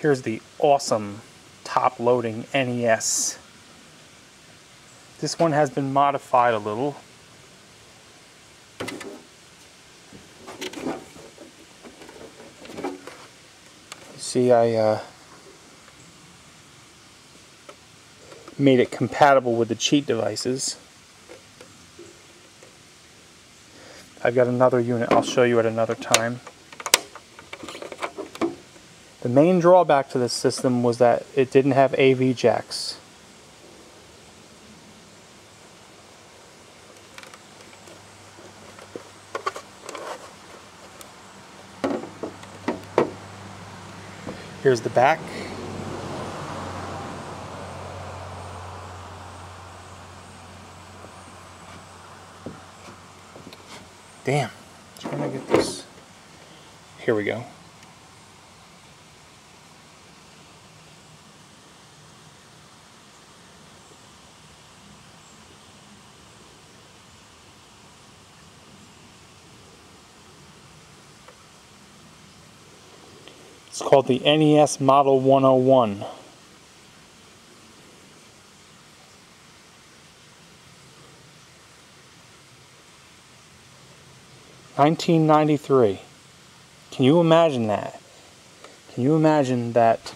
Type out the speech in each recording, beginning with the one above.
Here's the awesome top-loading NES. This one has been modified a little. See, I made it compatible with the cheat devices. I've got another unit I'll show you at another time. The main drawback to this system was that it didn't have AV jacks. Here's the back. Damn, trying to get this. Here we go. It's called the NES Model 101. $1993. Can you imagine that? Can you imagine that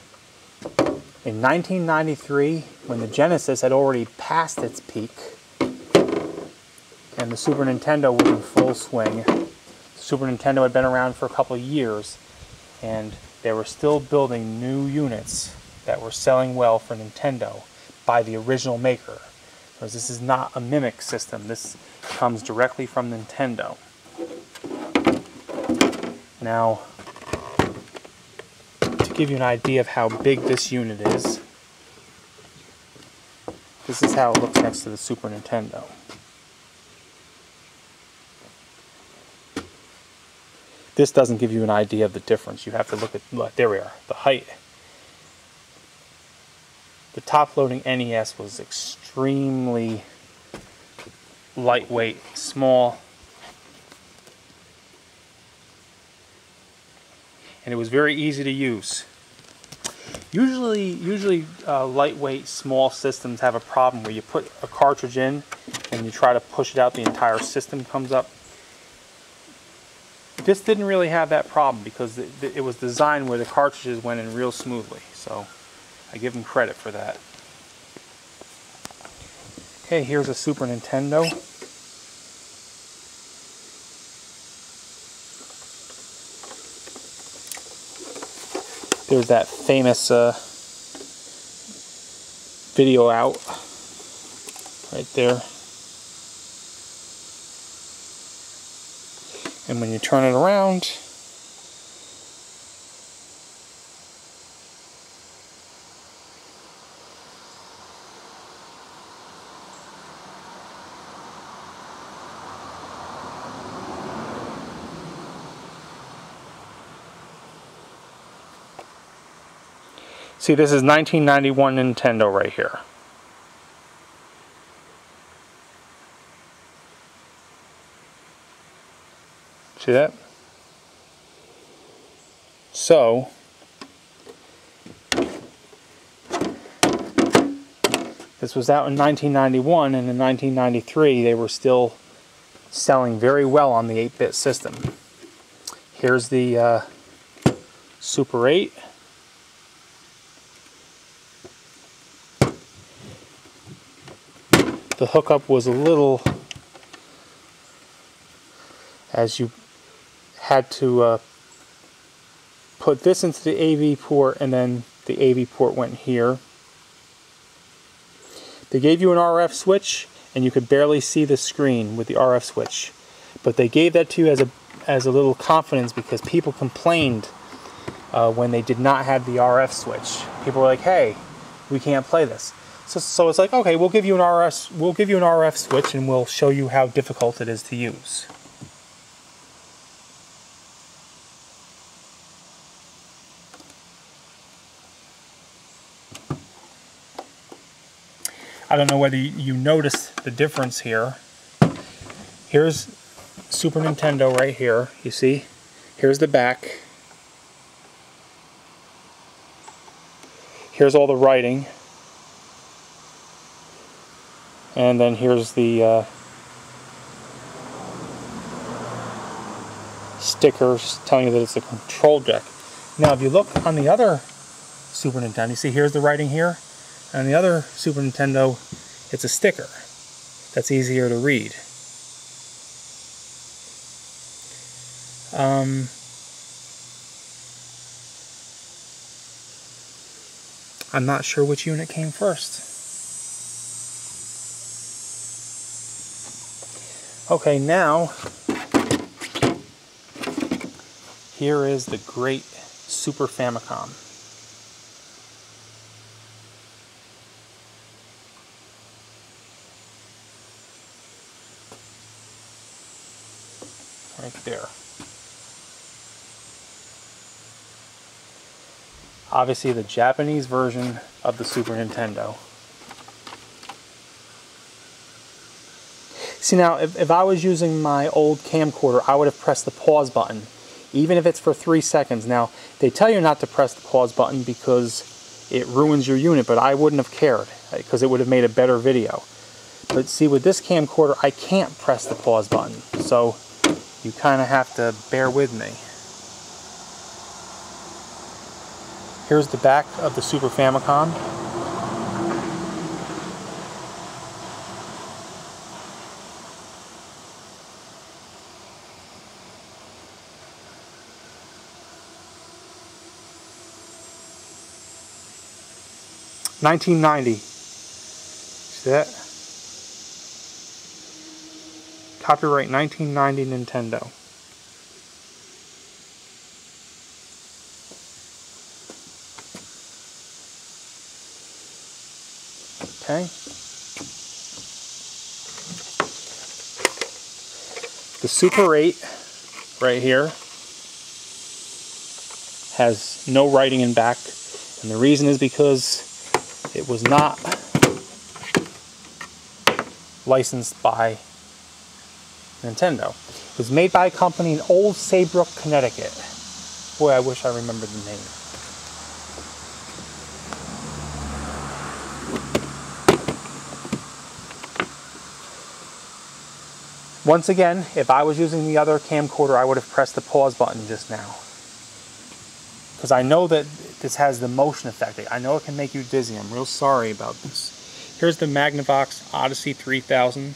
in 1993, when the Genesis had already passed its peak and the Super Nintendo was in full swing, the Super Nintendo had been around for a couple of years, and they were still building new units that were selling well for Nintendo by the original maker. Because this is not a mimic system. This comes directly from Nintendo. Now, to give you an idea of how big this unit is, this is how it looks next to the Super Nintendo. This doesn't give you an idea of the difference. You have to look at, there we are, the height. The top-loading NES was extremely lightweight, small, and it was very easy to use. Usually lightweight, small systems have a problem where you put a cartridge in and you try to push it out, the entire system comes up. This didn't really have that problem because it was designed where the cartridges went in real smoothly, so I give them credit for that. Okay, here's a Super Nintendo. There's that famous video out right there. And when you turn it around, see, this is 1991 Nintendo right here. See that? So, this was out in 1991, and in 1993 they were still selling very well on the 8-bit system. Here's the Super 8. The hookup was a little, as you had to put this into the AV port, and then the AV port went here. They gave you an RF switch, and you could barely see the screen with the RF switch. But they gave that to you as a little confidence, because people complained when they did not have the RF switch. People were like, "Hey, we can't play this." So it's like, okay, we'll give you an RF switch, and we'll show you how difficult it is to use. I don't know whether you notice the difference here. Here's Super Nintendo right here, you see? Here's the back. Here's all the writing. And then here's the stickers telling you that it's a control deck. Now if you look on the other Super Nintendo, you see here's the writing here. On the other Super Nintendo, it's a sticker that's easier to read. I'm not sure which unit came first. Okay, now here is the great Super Famicom. Right there. Obviously the Japanese version of the Super Nintendo. See now, if I was using my old camcorder, I would have pressed the pause button, even if it's for 3 seconds. Now, they tell you not to press the pause button because it ruins your unit, but I wouldn't have cared, because it would have made a better video. But see, with this camcorder, I can't press the pause button, so you kind of have to bear with me. Here's the back of the Super Famicom. $19.90. See that? Copyright 1990 Nintendo. Okay. The Super 8 right here has no writing in back, and the reason is because it was not licensed by Nintendo. It was made by a company in Old Saybrook, Connecticut. Boy, I wish I remembered the name. Once again, if I was using the other camcorder, I would have pressed the pause button just now. Because I know that this has the motion effect. I know it can make you dizzy. I'm real sorry about this. Here's the Magnavox Odyssey 3000.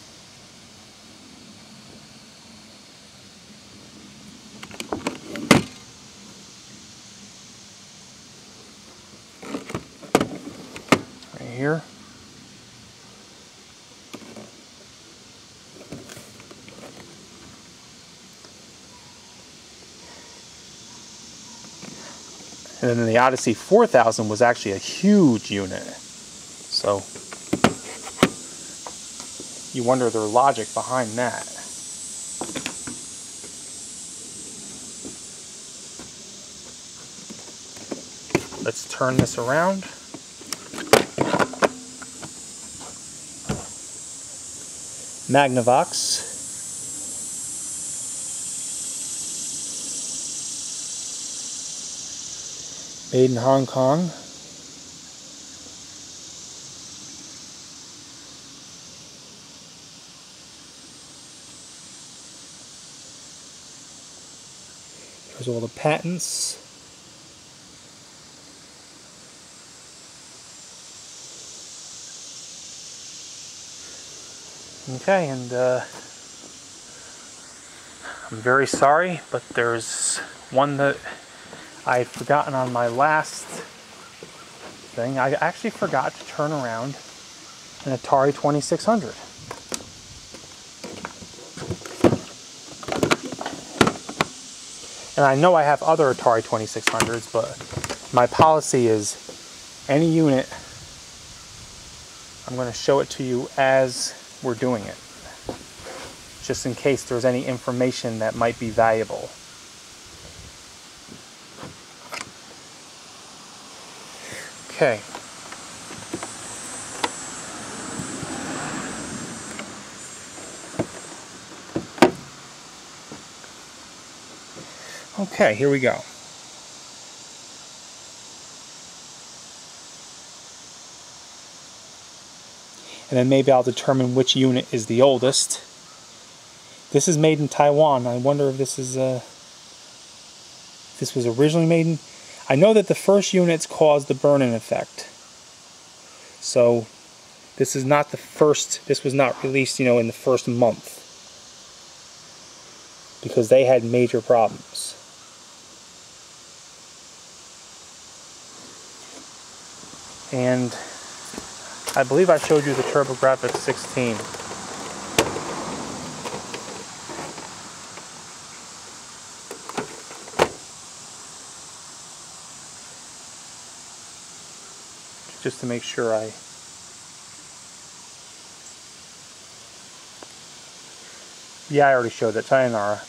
Right here. And then the Odyssey 4000 was actually a huge unit. So you wonder their logic behind that. Let's turn this around. Magnavox. Made in Hong Kong. There's all the patents. Okay, and I'm very sorry, but there's one that I had forgotten on my last thing. I actually forgot to turn around an Atari 2600. And I know I have other Atari 2600s, but my policy is any unit, I'm going to show it to you as we're doing it, just in case there's any information that might be valuable. Okay. Okay, here we go. and then maybe I'll determine which unit is the oldest. This is made in Taiwan. I wonder if this is this was originally made in... I know that the first units caused the burn-in effect. So this is not the first, this was not released, you know, in the first month, because they had major problems. And I believe I showed you the Turbographx 16. Just to make sure yeah, I already showed that. Sayonara.